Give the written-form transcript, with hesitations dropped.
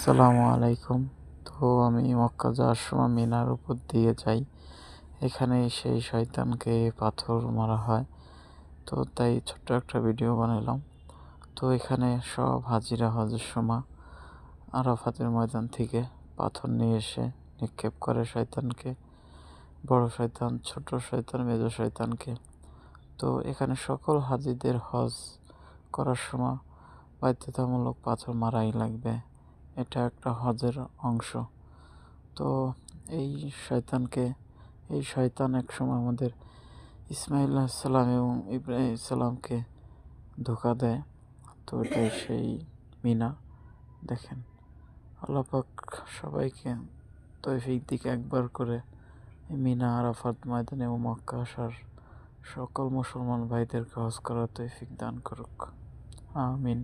আসসালামু আলাইকুম। তো আমি মক্কা যাওয়ার সময় মিনার উপর দিয়ে যাই। এখানে সেই শয়তানকে পাথর মারা হয়। তো তাই ছোট্ট একটা ভিডিও বানালাম। তো এখানে সব হাজিরা হজের সময় আরাফাতের ময়দান থেকে পাথর নিয়ে এসে নিক্ষেপ করে শয়তানকে, বড় শয়তান, ছোট শয়তান, মেজো শয়তানকে। তো এখানে সকল হাজিদের হজ করার সময় বাধ্যতামূলক পাথর মারাই লাগবে। এটা একটা হজের অংশ। তো এই শয়তানকে এই শয়তান একসময় আমাদের ইসমাইল আলাইহিসসালাম এবং ইব্রাহিম আলাইহিসসালামকে ধোঁকা দেয়। তো এটাই সেই মিনা। দেখেন, আল্লাহ পাক সবাইকে তৌফিক দিকে একবার করে এই মিনা, আরাফাত ময়দানে ও মক্কা আসার সকল মুসলমান ভাইদেরকে হজ করার তৌফিক দান করুক। আমিন।